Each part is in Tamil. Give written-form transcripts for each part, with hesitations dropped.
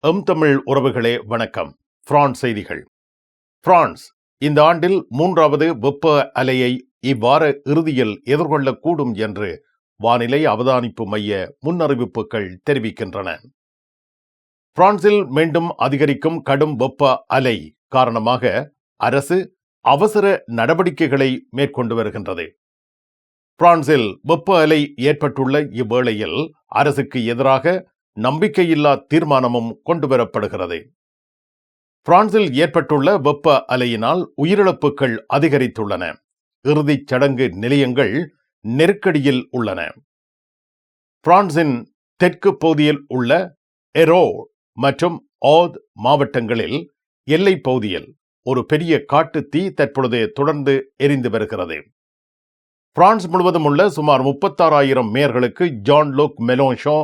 தமிழ் உறவுகளே வணக்கம். பிரான்ஸ் செய்திகள். பிரான்ஸ் இந்த ஆண்டில் 3வது வெப்ப அலையை இவ்வார இறுதியில் எதிர்கொள்ளக்கூடும் என்று வானிலை அவதானிப்பு மைய முன்னறிவிப்புகள் தெரிவிக்கின்றன. பிரான்சில் மீண்டும் அதிகரிக்கும் கடும் வெப்ப அலை காரணமாக அரசு அவசர நடவடிக்கைகளை மேற்கொண்டு வருகின்றது. பிரான்சில் வெப்ப அலை ஏற்பட்டுள்ள இவ்வேளையில் அரசுக்கு எதிராக நம்பிக்கையில்லா தீர்மானமும் கொண்டுவரப்படுகிறது. பிரான்சில் ஏற்பட்டுள்ள வெப்ப அலையினால் உயிரிழப்புகள் அதிகரித்துள்ளன. இறுதிச் சடங்கு நிலையங்கள் நெருக்கடியில் உள்ளன. பிரான்சின் தெற்கு பகுதியில் உள்ள எரோ மற்றும் ஆத் மாவட்டங்களில் எல்லை பகுதியில் ஒரு பெரிய காட்டு தீ தற்பொழுது தொடர்ந்து எரிந்து வருகிறது. பிரான்ஸ் முழுவதும் உள்ள சுமார் 36,000 மேயர்களுக்கு ஜான் லூக் மெலோன்ஷோ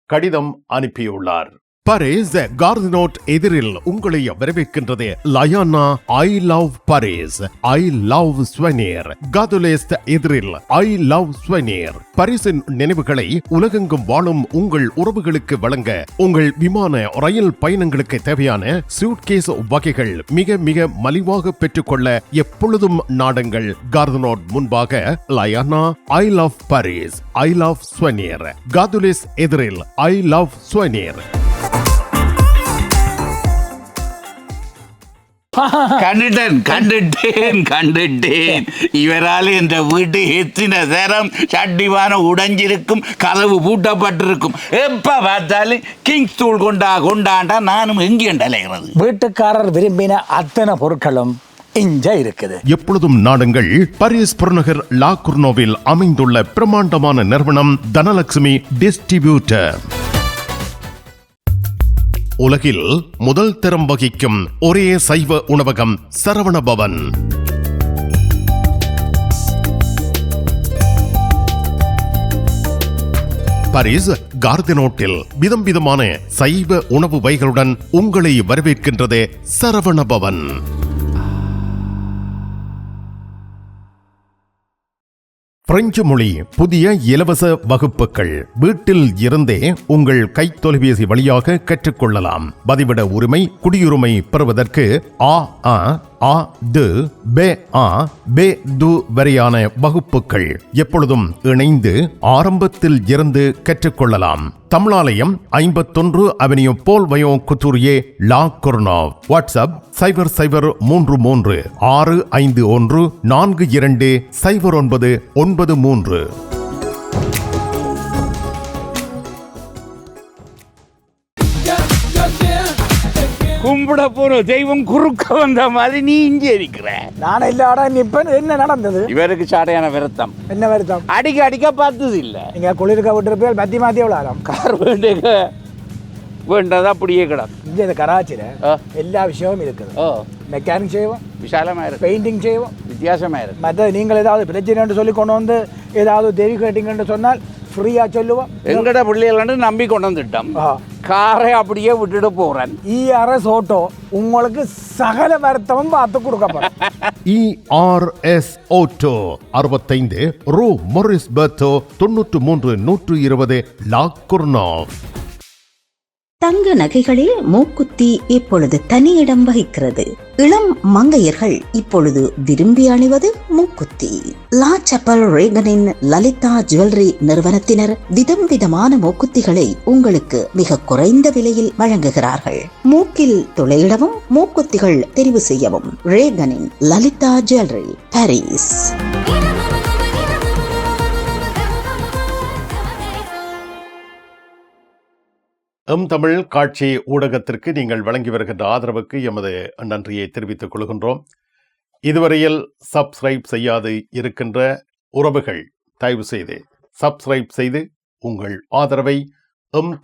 கடிதம் அனுப்பியுள்ளார். பாரிஸ் கார்தினோட் எதிரில் உங்களை வரவேற்கின்றது லயானா I love Paris, I love souvenir. காதுலேஸ்ட் எதிரில் ஐ லவ் ஸ்வெனியர். பாரிஸின் நினைவுகளை உலகெங்கும் வாழும் உங்கள் உறவுகளுக்கு வழங்க உங்கள் விமான ரயில் பயணங்களுக்கு தேவையான சூட்கேஸ் வகைகள் மிக மிக மலிவாக பெற்றுக்கொள்ள எப்பொழுதும் நாடுங்கள். கார்தினோட் முன்பாக லயானா I love Paris, I love souvenir. காதுலேஸ் எதிரில் ஐ லவ் ஸ்வெனியர். கண்டுட்டேன். இவரால் என்ற வீட்டு எத்தின நேரம் சட்டிவான உடைஞ்சிருக்கும், கதவு பூட்டப்பட்டிருக்கும். எப்ப பார்த்தாலும் கிங்ஸ் தூள் கொண்டாண்டா நானும் எங்கேண்டலைகிறது. வீட்டுக்காரர் விரும்பின அத்தனை பொருட்களும் இங்க இருக்குது. எப்பொழுதும் நாடுங்கள் பாரிஸ் புறநகர் லா குர்னோவில் அமைந்துள்ள பிரமாண்டமான நிறுவனம் தனலட்சுமி டிஸ்ட்ரிபியூட்டர். உலகில் முதல் தரம் வகிக்கும் ஒரே சைவ உணவகம் சரவணபவன். பாரிஸ் கார்தினோட்டில் விதம் விதமான சைவ உணவு வகைகளுடன் உங்களை வரவேற்கின்றது சரவணபவன். பிரெஞ்சு மொழி புதிய இலவச வகுப்புகள் வீட்டில் இருந்தே உங்கள் கைத்தொலைபேசி வழியாக கற்றுக்கொள்ளலாம். பதிவிட உரிமை, குடியுரிமை பெறுவதற்கு வரையான வகுப்புகள் எப்பொழுதும் இணைந்து ஆரம்பத்தில் இருந்து கற்றுக்கொள்ளலாம். தமிழாலயம் 51 அவென்யூ போல் வயோ குத்தூரியே லா குர்னோவ். வாட்ஸ்அப் 006351420993. கும்பிட போற தெய்வம் குறுக்க வந்த மாதிரி நீ இங்கே இருக்கிற. நான் எல்லாடா நிப்பேன். என்ன நடந்தது? இவருக்கு சாடையான வருத்தம். என்ன வருத்தம்? அடிக்க பார்த்தது இல்ல. நீங்க குளிர்க்க விட்டுருப்பேன். மாத்தி விளாடும். கார் வேண்டதா அப்படியே கிடக்கும். இங்க இந்த கராச்சியில எல்லா விஷயமும் இருக்குது. மெக்கானிக் செய்வோம், விசாலமா இருக்கு. பெயிண்டிங் செய்வோம், வித்தியாசமா இருக்கு. மற்ற நீங்கள் ஏதாவது பிரச்சனை சொல்லி கொண்டு வந்து ஏதாவது தேவி கேட்டீங்கன்னு சொன்னால் ஃப்ரீயா சொல்லுவோம். எங்கட பிள்ளைகள் நம்பி கொண்டு வந்துட்டோம். காரை அப்படியே விட்டுட்டு போறேன். ERS ஆட்டோ உங்களுக்கு சகல வருத்தமும் பார்த்து கொடுக்கப்படும். ERS ஆட்டோ 65 ரூ மொரிஸ் பெர்தோ 93 120 லா குர்னோவ். தங்க நகைகளில் மூக்குத்தி இப்பொழுது தனி இடம் வகிக்கிறது. இளம் மங்கையர்கள் இப்பொழுது விரும்பி அணிவது மூக்குத்தி. லா சப்பல் ரேகனின் லலிதா ஜுவல்லரி நிறுவனத்தினர் விதம் விதமான மூக்குத்திகளை உங்களுக்கு மிக குறைந்த விலையில் வழங்குகிறார்கள். மூக்கில் துளையிடவும் மூக்குத்திகள் தெரிவு செய்யவும் ரேகனின் லலிதா ஜுவல்லரி, பாரிஸ். தமிழ் காட்சி ஊடகத்திற்கு நீங்கள் வழங்கி வருகின்ற ஆதரவுக்கு எமது நன்றியை தெரிவித்துக் கொள்கின்றோம். இதுவரையில் சப்ஸ்கிரைப் செய்யாது இருக்கின்ற உறவுகள் தயவு செய்து சப்ஸ்கிரைப் செய்து உங்கள் ஆதரவை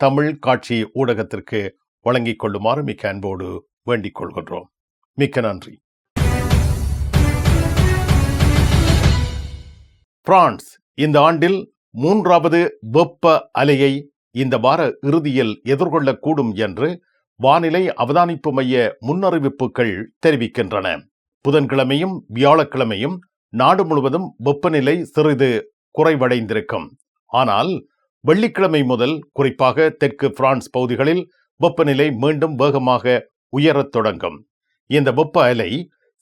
தமிழ் காட்சி ஊடகத்திற்கு வழங்கிக் கொள்ளுமாறு மிக்க அன்போடு வேண்டிக் கொள்கின்றோம். மிக்க நன்றி. பிரான்ஸ் இந்த ஆண்டில் 3வது வெப்ப அலையை இந்த வார இறுதியில் எதிர்கொள்ளக்கூடும் என்று வானிலை அவதானிப்பு மைய முன்னறிவிப்புகள் தெரிவிக்கின்றன. புதன்கிழமையும் வியாழக்கிழமையும் நாடு முழுவதும் வெப்பநிலை சிறிது குறைவடைந்திருக்கும். ஆனால் வெள்ளிக்கிழமை முதல் குறிப்பாக தெற்கு பிரான்ஸ் பகுதிகளில் வெப்பநிலை மீண்டும் வேகமாக உயரத் தொடங்கும். இந்த வெப்ப அலை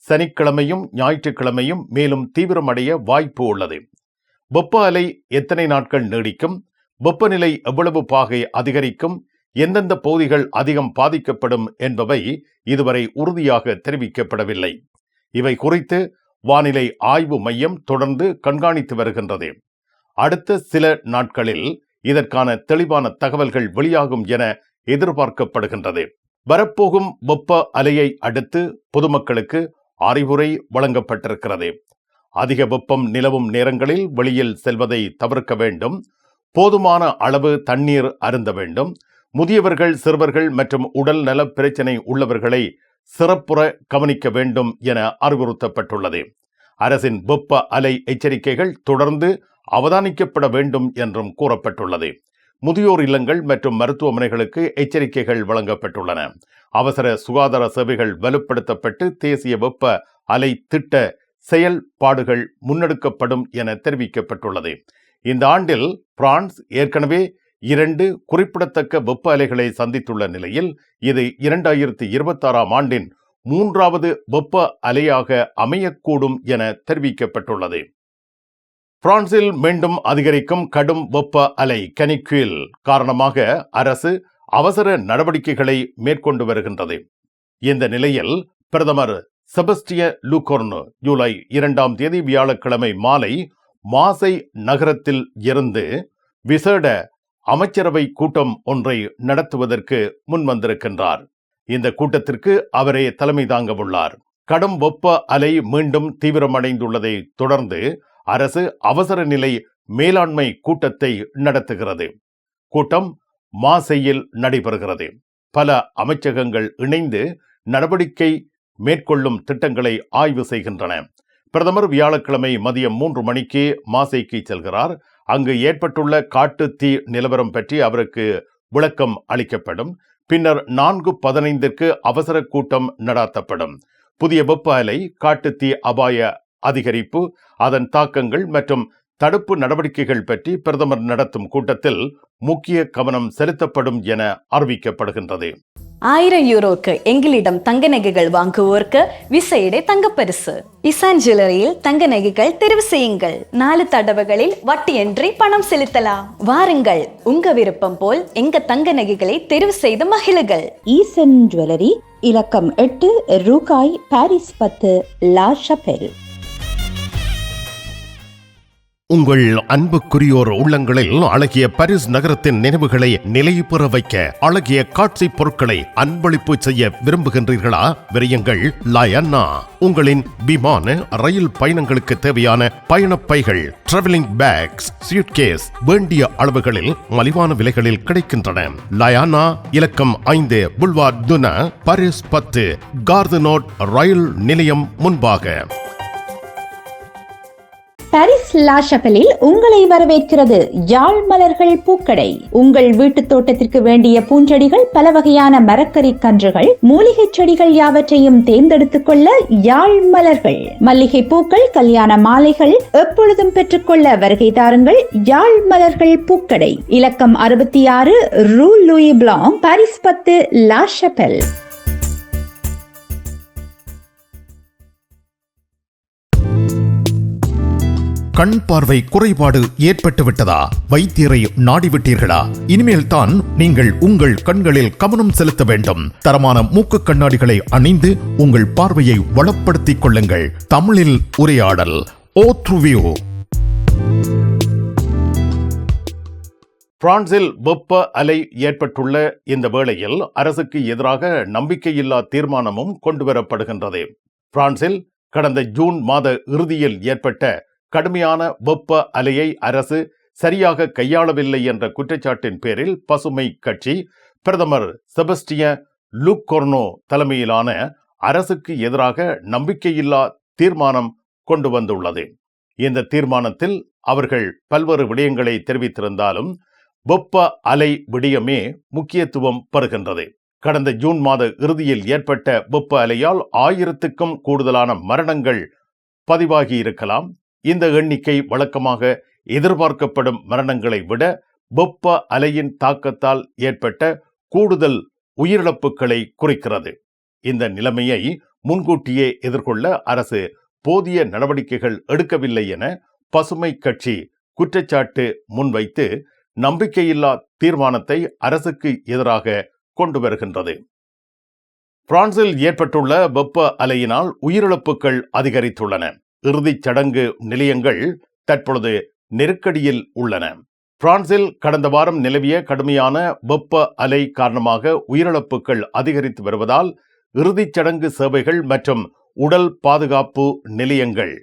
சனிக்கிழமையும் ஞாயிற்றுக்கிழமையும் மேலும் தீவிரமடைய வாய்ப்பு உள்ளது. வெப்ப அலை எத்தனை நாட்கள் நீடிக்கும், வெப்பநிலை எவ்வளவு பாகை அதிகரிக்கும், எந்தெந்த பகுதிகள் அதிகம் பாதிக்கப்படும் என்பவை இதுவரை உறுதியாக தெரிவிக்கப்படவில்லை. இவை குறித்து வானிலை ஆய்வு மையம் தொடர்ந்து கண்காணித்து வருகின்றது. அடுத்த சில நாட்களில் இதற்கான தெளிவான தகவல்கள் வெளியாகும் என எதிர்பார்க்கப்படுகின்றது. வரப்போகும் வெப்ப அலையை அடுத்து பொதுமக்களுக்கு அறிவுரை வழங்கப்பட்டிருக்கிறது. அதிக வெப்பம் நிலவும் நேரங்களில் வெளியில் செல்வதை தவிர்க்க வேண்டும். போதுமான அளவு தண்ணீர் அருந்த வேண்டும். முதியவர்கள், சிறுவர்கள் மற்றும் உடல் நல பிரச்சினை உள்ளவர்களை சிறப்புற கவனிக்க வேண்டும் என அறிவுறுத்தப்பட்டுள்ளது. அரசின் வெப்ப அலை எச்சரிக்கைகள் தொடர்ந்து அவதானிக்கப்பட வேண்டும் என்றும் கூறப்பட்டுள்ளது. முதியோர் இல்லங்கள் மற்றும் மருத்துவமனைகளுக்கு எச்சரிக்கைகள் வழங்கப்பட்டுள்ளன. அவசர சுகாதார சேவைகள் வலுப்படுத்தப்பட்டு தேசிய வெப்ப அலை திட்ட செயல்பாடுகள் முன்னெடுக்கப்படும் என தெரிவிக்கப்பட்டுள்ளது. இந்த ஆண்டில் பிரான்ஸ் ஏற்கனவே 2 குறிப்பிடத்தக்க வெப்ப அலைகளை சந்தித்துள்ள நிலையில் இது 2026ஆம் ஆண்டின் 3வது வெப்ப அலையாக அமையக்கூடும் என தெரிவிக்கப்பட்டுள்ளது. பிரான்சில் மீண்டும் அதிகரிக்கும் கடும் வெப்ப அலை கனிக்யூல் காரணமாக அரசு அவசர நடவடிக்கைகளை மேற்கொண்டு வருகின்றது. இந்த நிலையில் பிரதமர் செபஸ்டிய லூகோர்னு ஜூலை 2ஆம் தேதி வியாழக்கிழமை மாலை மாசை நகரத்தில் இருந்து விசேட அமைச்சரவை கூட்டம் ஒன்றை நடத்துவதற்கு முன்வந்திருக்கின்றார். இந்த கூட்டத்திற்கு அவரே தலைமை தாங்க உள்ளார். கடும் வெப்ப அலை மீண்டும் தீவிரமடைந்துள்ளதை தொடர்ந்து அரசு அவசர நிலை மேலாண்மை கூட்டத்தை நடத்துகிறது. கூட்டம் மாசையில் நடைபெறுகிறது. பல அமைச்சகங்கள் இணைந்து நடவடிக்கை மேற்கொள்ளும் திட்டங்களை ஆய்வு செய்கின்றன. பிரதமர் வியாழக்கிழமை மதியம் 3 மணிக்கு மாசைக்கு செல்கிறார். அங்கு ஏற்பட்டுள்ள காட்டு தீ நிலவரம் பற்றி அவருக்கு விளக்கம் அளிக்கப்படும். பின்னர் 4:15 அவசர கூட்டம் நடாத்தப்படும். புதிய வெப்ப அலை, காட்டு தீ அபாய அதிகரிப்பு, அதன் தாக்கங்கள் மற்றும் தடுப்பு நடவடிக்கைகள் பற்றி பிரதமர் நடத்தும் கூட்டத்தில் முக்கிய கவனம் செலுத்தப்படும் என அறிவிக்கப்படுகின்றது. 1000 யூரோக்கு எங்களிடம் தங்க நகைகள் வாங்குவோருக்கு விசேட தங்கப்பரிசு. இசான் ஜுவல்லரியில் தங்க நகைகள் தெரிவு செய்யுங்கள். 4 தடவைகளில் வட்டியின்றி பணம் செலுத்தலாம். வாருங்கள், உங்க விருப்பம் போல் எங்க தங்க நகைகளை தெரிவு செய்து மகிழுங்கள். ஈசன் ஜுவல்லரி, இலக்கம் 8, ரூகாய், பாரிஸ் 10, லா ஷபெல். உங்கள் அன்புக்குரியோர் உள்ளங்களில் அழகிய பாரிஸ் நகரத்தின் நினைவுகளை நிலைபெற வைக்க அழகிய காட்சி பொருட்களை அன்பளிப்பு செய்ய விரும்புகின்றீர்களா? விரையுங்கள் லயன்னா. உங்களின் விமான, ரயில் பயணங்களுக்கு தேவையான பயணப்பைகள், டிராவலிங் பேக்ஸ், சூட்கேஸ் வேண்டிய அளவுகளில் மலிவான விலைகளில் கிடைக்கின்றன. லயானா, இலக்கம் 5, புல்வார் துனா, பாரிஸ் 10, கார்தனோட் ரயில் நிலையம் முன்பாக. பாரிஸ் லா ஷபெலில் உங்களை வரவேற்கிறது யாழ் மலர்கள் பூக்கடை. உங்கள் வீட்டு தோட்டத்திற்கு வேண்டிய பூஞ்செடிகள், பல வகையான மரக்கறி கன்றுகள், மூலிகை செடிகள் யாவற்றையும் தேர்ந்தெடுத்துக் கொள்ள யாழ் மலர்கள். மல்லிகை பூக்கள், கல்யாண மாலைகள் எப்பொழுதும் பெற்றுக்கொள்ள வருகை தாருங்கள். யாழ் மலர்கள் பூக்கடை, இலக்கம் 66, Rue Louis Blanc, Paris 10, La Chapelle. கண் பார்வை குறைபாடு ஏற்பட்டு விட்டதா? வைத்தியரை நாடிவிட்டீர்களா? இனிமேல் தான் நீங்கள் உங்கள் கண்களில் கவனம் செலுத்த வேண்டும். தரமான மூக்கு கண்ணாடிகளை அணிந்து உங்கள் பார்வையை வளப்படுத்திக் கொள்ளுங்கள். தமிழில் உரையாடல் ஓத்ருவியூ. பிரான்சில் வெப்ப அலை ஏற்பட்டுள்ள இந்த வேளையில் அரசுக்கு எதிராக நம்பிக்கையில்லா தீர்மானமும் கொண்டுவரப்படுகின்றது. பிரான்சில் கடந்த ஜூன் மாத இறுதியில் ஏற்பட்ட கடுமையான வெப்ப அலையை அரசு சரியாக கையாளவில்லை என்ற குற்றச்சாட்டின் பேரில் பசுமை கட்சி பிரதமர் செபஸ்டிய லூகோர்னு தலைமையிலான அரசுக்கு எதிராக நம்பிக்கையில்லா தீர்மானம் கொண்டு வந்துள்ளது. இந்த தீர்மானத்தில் அவர்கள் பல்வேறு விடயங்களை தெரிவித்திருந்தாலும் வெப்ப அலை விடயமே முக்கியத்துவம் பெறுகின்றது. கடந்த ஜூன் மாத இறுதியில் ஏற்பட்ட வெப்ப அலையால் 1000க்கும் கூடுதலான மரணங்கள் பதிவாகி இருக்கலாம். இந்த எண்ணிக்கை வழக்கமாக எதிர்பார்க்கப்படும் மரணங்களை விட வெப்ப அலையின் தாக்கத்தால் ஏற்பட்ட கூடுதல் உயிரிழப்புகளை குறிக்கிறது. இந்த நிலைமையை முன்கூட்டியே எதிர்கொள்ள அரசு போதிய நடவடிக்கைகள் எடுக்கவில்லை என பசுமை கட்சி குற்றச்சாட்டு முன்வைத்து நம்பிக்கையில்லா தீர்மானத்தை அரசுக்கு எதிராக கொண்டு வருகின்றது. பிரான்சில் ஏற்பட்டுள்ள வெப்ப அலையினால் உயிரிழப்புகள் அதிகரித்துள்ளன. இறுதிச் சடங்கு நிலையங்கள் தற்பொழுது நெருக்கடியில் உள்ளன. பிரான்சில் கடந்த வாரம் நிலவிய கடுமையான வெப்ப அலை காரணமாக உயிரிழப்புகள் அதிகரித்து வருவதால் இறுதிச் சடங்கு சேவைகள் மற்றும் உடல் பாதுகாப்பு நிலையங்கள்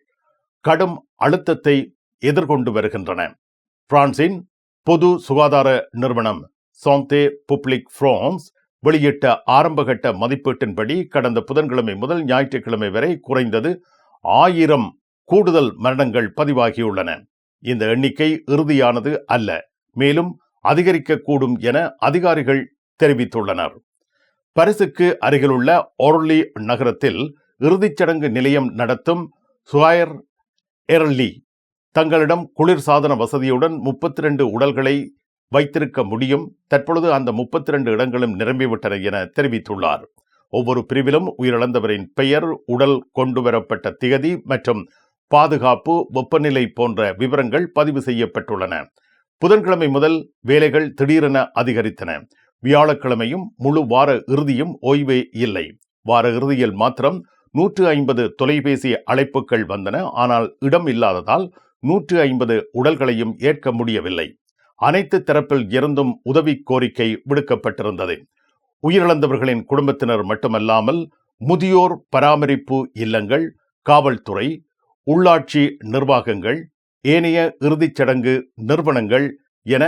கடும் அழுத்தத்தை எதிர்கொண்டு வருகின்றன. பிரான்சின் பொது சுகாதார நிறுவனம் சாந்தே புப்ளிக் பிரான்ஸ் வெளியிட்ட ஆரம்பகட்ட மதிப்பீட்டின்படி கடந்த புதன்கிழமை முதல் ஞாயிற்றுக்கிழமை வரை குறைந்தது 1000 கூடுதல் மரணங்கள் பதிவாகியுள்ளன. இந்த எண்ணிக்கை இறுதியானது அல்ல, மேலும் அதிகரிக்கக்கூடும் என அதிகாரிகள் தெரிவித்துள்ளனர். பாரிஸுக்கு அருகிலுள்ள ஓர்லி நகரத்தில் இறுதிச் சடங்கு நிலையம் நடத்தும் சுவாயர் எர்லி தங்களிடம் குளிர்சாதன வசதியுடன் 32 உடல்களை வைத்திருக்க முடியும். தற்பொழுது அந்த 32 இடங்களும் நிரம்பிவிட்டன என தெரிவித்துள்ளார். ஒவ்வொரு பிரிவிலும் உயிரிழந்தவரின் பெயர், உடல் கொண்டுவரப்பட்ட திகதி மற்றும் பாதுகாப்பு, வெப்பநிலை போன்ற விவரங்கள் பதிவு செய்யப்பட்டுள்ளன. புதன்கிழமை முதல் வேலைகள் திடீரென அதிகரித்தன. வியாழக்கிழமையும் முழு வார இறுதியும் ஓய்வே இல்லை. வார இறுதியில் மாத்திரம் 150 தொலைபேசி அழைப்புகள் வந்தன. ஆனால் இடம் இல்லாததால் 150 உடல்களையும் ஏற்க முடியவில்லை. அனைத்து தரப்பில் இருந்தும் உதவி கோரிக்கை விடுக்கப்பட்டிருந்தது. உயிரிழந்தவர்களின் குடும்பத்தினர் மட்டுமல்லாமல் முதியோர் பராமரிப்பு இல்லங்கள், காவல்துறை, உள்ளாட்சி நிர்வாகங்கள், ஏனைய இறுதிச் சடங்கு நிறுவனங்கள் என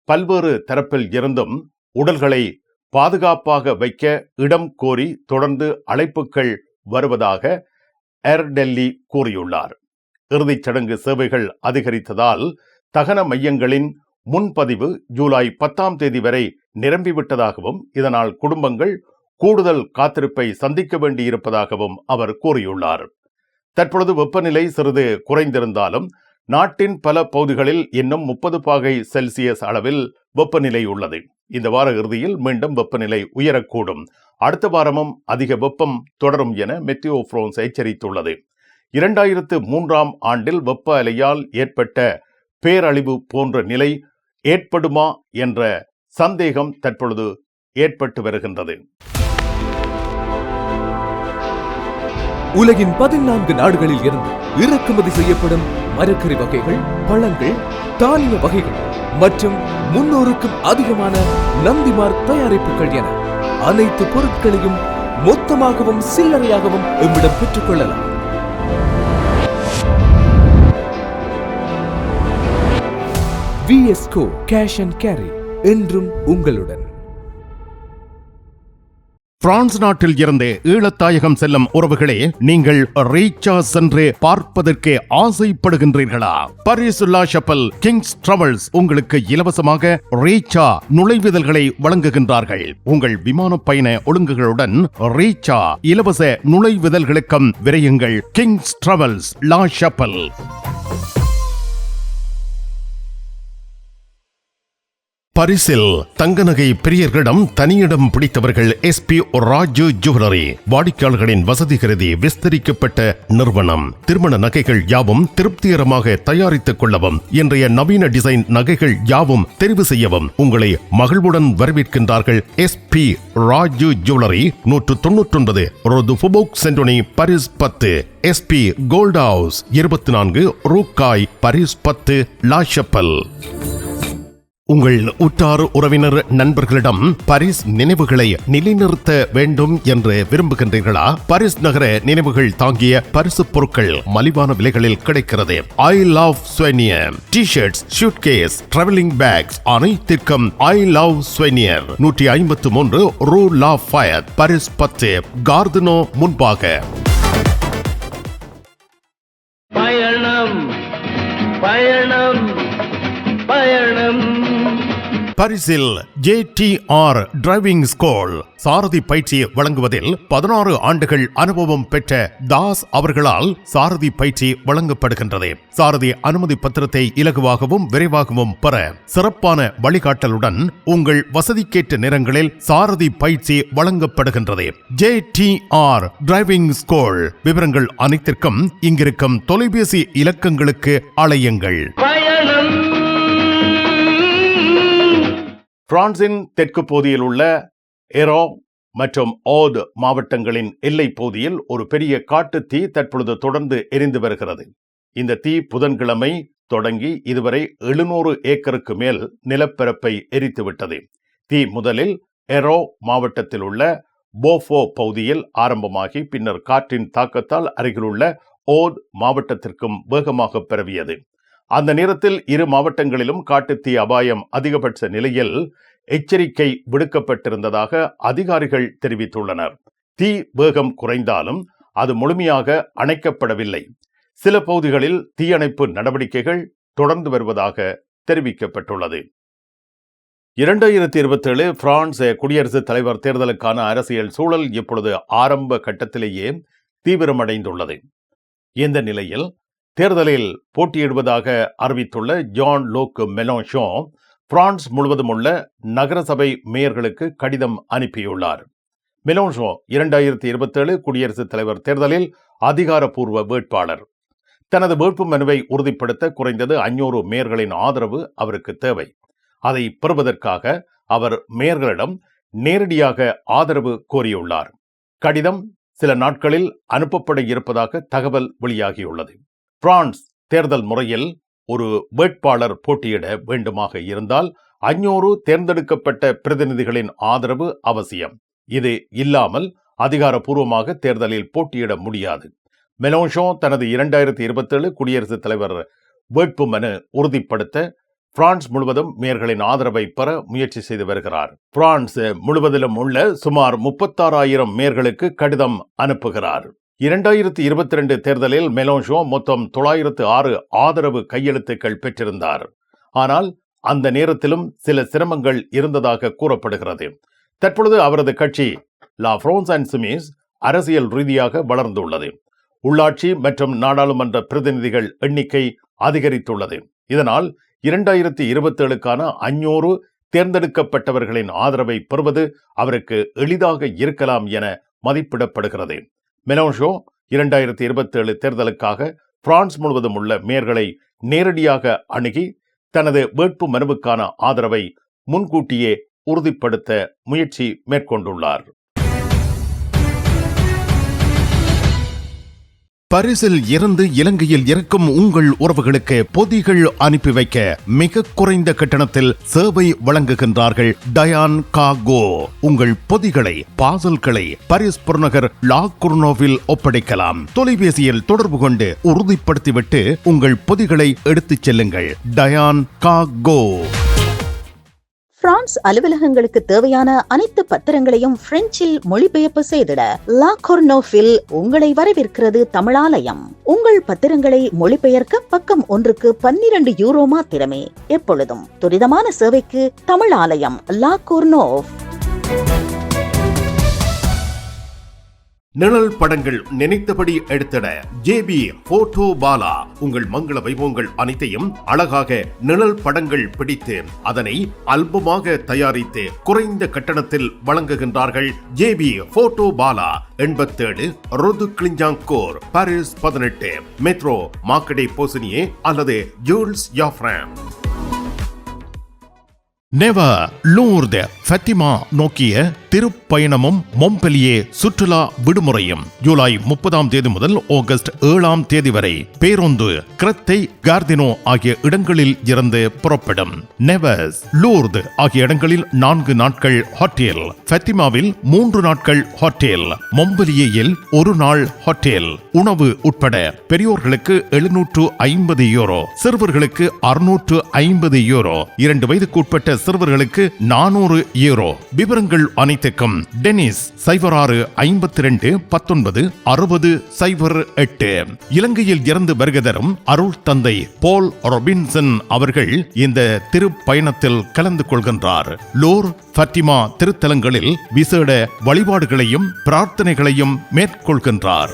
பல்வேறு தரப்பில் இருந்தும் உடல்களை பாதுகாப்பாக வைக்க இடம் கோரி தொடர்ந்து அழைப்புகள் வருவதாக எர்டெல்லி கூறியுள்ளார். இறுதிச் சடங்கு சேவைகள் அதிகரித்ததால் தகன மையங்களின் முன்பதிவு ஜூலை 10ஆம் தேதி வரை நிரம்பிவிட்டதாகவும் இதனால் குடும்பங்கள் கூடுதல் காத்திருப்பை சந்திக்க வேண்டியிருப்பதாகவும் அவர் கூறியுள்ளார். தற்பொழுது வெப்பநிலை சிறிது குறைந்திருந்தாலும் நாட்டின் பல பகுதிகளில் இன்னும் 30 பாகை செல்சியஸ் அளவில் வெப்பநிலை உள்ளது. இந்த வார இறுதியில் மீண்டும் வெப்பநிலை உயரக்கூடும். அடுத்த வாரமும் அதிக வெப்பம் தொடரும் என மெத்தியோ பிரான்ஸ் எச்சரித்துள்ளது. 2003ஆம் ஆண்டில் வெப்ப அலையால் ஏற்பட்ட பேரழிவு போன்ற நிலை ஏற்படுமா என்ற சந்தேகம் தற்பொழுது ஏற்பட்டு வருகின்றது. உலகின் 14 நாடுகளில் இருந்து இறக்குமதி செய்யப்படும் மரக்கறி வகைகள், பழங்கள், தானிய வகைகள் மற்றும் 300க்கும் அதிகமான நந்திமார் தயாரிப்புகள் என அனைத்து பொருட்களையும் மொத்தமாகவும் சில்லறையாகவும் எம்மிடம் பெற்றுக் கொள்ளலாம். VSCO கேஷ் அண்ட் கேரி என்றும் உங்களுடன். பிரான்ஸ் நாட்டில் இருந்து ஈழத்தாயகம் செல்லும் உறவுகளே, நீங்கள் ரீச்சா சென்று பார்ப்பதற்கு ஆசைப்படுகின்றீர்களா? பாரிஸ் லா ஷப்பல் கிங்ஸ் டிராவல்ஸ் உங்களுக்கு இலவசமாக ரீச்சா நுழைவுதல்களை வழங்குகின்றார்கள். உங்கள் விமான பயண ஒழுங்குகளுடன் ரீச்சா இலவச நுழைவுதல்களுக்கும் விரையுங்கள். கிங்ஸ் டிராவல்ஸ் லா ஷப்பல். பரிசில் தங்க நகை பிரியர்களிடம் தனியிடம் பிடித்தவர்கள் SP ராஜு ஜுவல்லரி. வாடிக்கையாளர்களின் வசதி கருதி விஸ்தரிக்கப்பட்ட நிறுவனம். திருமண நகைகள் யாவும் திருப்திகரமாக தயாரித்துக் கொள்ளவும், இன்றைய நவீன டிசைன் நகைகள் யாவும் தெரிவு செய்யவும் உங்களை மகிழ்வுடன் வரவேற்கின்றார்கள். SP ராஜு ஜுவல்லரி, 199 ரோது ஃபுபோக் சென்டோனி, பாரிஸ் 10. SP கோல்ட் ஹவுஸ், 24 ரூகாய், பாரிஸ் 10, லா ஷப்பல். உங்கள் உற்றார் உறவினர் நண்பர்களிடம் பாரிஸ் நினைவுகளை நிலைநிறுத்த வேண்டும் என்று விரும்புகின்றீர்களா? பாரிஸ் நகர நினைவுகள் தாங்கிய பரிசு பொருட்கள் மலிவான விலைகளில் கிடைக்கிறது. ஐ love souvenir T-shirts, suitcase, travelling packs அனைத்திற்கும் ஐ லவ் ஸ்வெனியர். 153 ரூ லா ஃபயர், பாரிஸ் 10, கார்தனோ முன்பாக. பயணம் பயணம் பயணம் பரிசில் JTR டிரைவிங் ஸ்கூல் சாரதி பயிற்சி வழங்குவதில் 16 ஆண்டுகள் அனுபவம் பெற்ற தாஸ் அவர்களால் சாரதி பயிற்சி வழங்கப்படுகின்றது. சாரதி அனுமதி பத்திரத்தை இலகுவாகவும் விரைவாகவும் பெற சிறப்பான வழிகாட்டலுடன் உங்கள் வசதிக்கேற்ற நேரங்களில் சாரதி பயிற்சி வழங்கப்படுகின்றது. JTR driving school. விவரங்கள் அனைத்திற்கும் இங்கிருக்கும் தொலைபேசி இலக்கங்களுக்கு அழையுங்கள். பிரான்சின் தெற்கு பகுதியில் உள்ள எரோ மற்றும் ஓத் மாவட்டங்களின் எல்லை பகுதியில் ஒரு பெரிய காட்டு தீ தற்பொழுது தொடர்ந்து எரிந்து வருகிறது. இந்த தீ புதன்கிழமை தொடங்கி இதுவரை 700 ஏக்கருக்கு மேல் நிலப்பரப்பை எரித்துவிட்டது. தீ முதலில் எரோ மாவட்டத்தில் உள்ள போஃபோ பகுதியில் ஆரம்பமாகி பின்னர் காற்றின் தாக்கத்தால் அருகிலுள்ள ஓத் மாவட்டத்திற்கும் வேகமாக பரவியது. அந்த நேரத்தில் இரு மாவட்டங்களிலும் காட்டுத்தீ அபாயம் அதிகபட்ச நிலையில் எச்சரிக்கை விடுக்கப்பட்டிருந்ததாக அதிகாரிகள் தெரிவித்துள்ளனர். தீ வேகம் குறைந்தாலும் அது முழுமையாக அணைக்கப்படவில்லை. சில பகுதிகளில் தீயணைப்பு நடவடிக்கைகள் தொடர்ந்து வருவதாக தெரிவிக்கப்பட்டுள்ளது. 2027 பிரான்ஸ் குடியரசுத் தலைவர் தேர்தலுக்கான அரசியல் சூழல் இப்பொழுது ஆரம்ப கட்டத்திலேயே தீவிரமடைந்துள்ளது. இந்த நிலையில் தேர்தலில் போட்டியிடுவதாக அறிவித்துள்ள ஜான் லூக் மெலான்ஷோன் பிரான்ஸ் முழுவதும் உள்ள நகரசபை மேயர்களுக்கு கடிதம் அனுப்பியுள்ளார். மெலான்ஷோன் 2027 குடியரசுத் தலைவர் தேர்தலில் அதிகாரப்பூர்வ வேட்பாளர். தனது வேட்பு மனுவை உறுதிப்படுத்த குறைந்தது 500 மேயர்களின் ஆதரவு அவருக்கு தேவை. அதை பெறுவதற்காக அவர் மேயர்களிடம் நேரடியாக ஆதரவு கோரியுள்ளார். கடிதம் சில நாட்களில் அனுப்பப்பட இருப்பதாக தகவல் வெளியாகியுள்ளது. பிரான்ஸ் தேர்தல் முறையில் ஒரு வேட்பாளர் போட்டியிட வேண்டுமாக இருந்தால் 500 தேர்ந்தெடுக்கப்பட்ட பிரதிநிதிகளின் ஆதரவு அவசியம். இது இல்லாமல் அதிகாரப்பூர்வமாக தேர்தலில் போட்டியிட முடியாது. மெலான்ஷோன் தனது 2027 குடியரசுத் தலைவர் வேட்பு மனு உறுதிப்படுத்த பிரான்ஸ் முழுவதும் மேயர்களின் ஆதரவை பெற முயற்சி செய்து வருகிறார். பிரான்ஸ் முழுவதிலும் உள்ள சுமார் 36,000 மேயர்களுக்கு கடிதம் அனுப்புகிறார். 2022 தேர்தலில் மெலான்ஷோன் மொத்தம் 906 ஆதரவு கையெழுத்துக்கள் பெற்றிருந்தார். ஆனால் அந்த நேரத்திலும் சில சிரமங்கள் இருந்ததாக கூறப்படுகிறது. தற்பொழுது அவரது கட்சி லா பிரான்ஸ் இன்சூமிஸ் அரசியல் ரீதியாக வளர்ந்துள்ளது. உள்ளாட்சி மற்றும் நாடாளுமன்ற பிரதிநிதிகள் எண்ணிக்கை அதிகரித்துள்ளது. இதனால் 2027க்கான 500 தேர்ந்தெடுக்கப்பட்டவர்களின் ஆதரவை பெறுவது அவருக்கு எளிதாக இருக்கலாம் என மதிப்பிடப்படுகிறது. மெலான்ஷோன் 2027 தேர்தலுக்காக பிரான்ஸ் முழுவதும் உள்ள மேயர்களை நேரடியாக அணுகி தனது வேட்பு மனுவுக்கான ஆதரவை முன்கூட்டியே உறுதிப்படுத்த முயற்சி மேற்கொண்டுள்ளார். பரிசில் இருந்து இலங்கையில் இருக்கும் உங்கள் உறவுகளுக்கு பொதிகள் அனுப்பி வைக்க மிக குறைந்த கட்டணத்தில் சேவை வழங்குகின்றார்கள் டயான் கார்கோ. உங்கள் பொதிகளை பார்சல்களை பாரிஸ் புறநகர் லா குர்னோவில் ஒப்படைக்கலாம். தொலைபேசியில் தொடர்பு கொண்டு உறுதிப்படுத்திவிட்டு உங்கள் பொதிகளை எடுத்துச் செல்லுங்கள். டயான் கார்கோ. பிரான்ஸ் அலுவலகங்களுக்கு தேவையான அனைத்து பத்திரங்களையும் பிரெஞ்சில் மொழிபெயர்ப்பு செய்திட லா கொர்னோவில் உங்களை வரவேற்கிறது தமிழாலயம். உங்கள் பத்திரங்களை மொழிபெயர்க்க பக்கம் ஒன்றுக்கு 12 யூரோ மாத்திரமே. எப்பொழுதும் துரிதமான சேவைக்கு தமிழாலயம் லா கொர்னோவ். நிழல் படங்கள் நினைத்தபடி எடுத்திட JB போட்டோ பாலா. உங்கள் மங்கள வைபவங்கள் அனைத்தையும் அழகாக நிழல் படங்கள் பிடித்து அதனை ஆல்பமாக தயாரித்து குறைந்த கட்டணத்தில் வழங்குகின்றார்கள் JB போட்டோ பாலா. 87 ரோது கிளிஞ்சாங்கோர், பாரிஸ் 18, மெட்ரோ மார்க்கெட்டே போசினியே அல்லது ஜூல்ஸ் யாஃப்ரான். நெவர் லூர்து ஃபத்திமா நோக்கிய திருப்பயணமும் மொம்பெலியே சுற்றுலா விடுமுறையும் ஜூலை 30ஆம் தேதி முதல் ஆகஸ்ட் 7ஆம் தேதி வரை பேருந்து கிரத்தை கார்தினோ ஆகிய இடங்களில் இருந்து புறப்படும். நெவர்ஸ் லூர்து ஆகிய இடங்களில் 4 நாட்கள் ஹோட்டல், ஃபத்திமாவில் 3 நாட்கள் ஹோட்டல், மொம்பெலியேயில் 1 நாள் ஹோட்டல். உணவு உட்பட பெரியோர்களுக்கு 750 யூரோ, சிறுவர்களுக்கு 650 யூரோ, 2 வயதுக்கு உட்பட்ட சிறுவர்களுக்கு 400 யூரோ. விவரங்கள் அனைத்து விவரத்துக்கும் டெனிஸ் 0652196008. இலங்கையில் இருந்து வருகை தரும் அருள் தந்தை போல் ரொபின்சன் அவர்கள் இந்த திருப்பயணத்தில் கலந்து கொள்கின்றார். லோர் ஃபட்டிமா திருத்தலங்களில் விசேட வழிபாடுகளையும் பிரார்த்தனைகளையும் மேற்கொள்கின்றார்.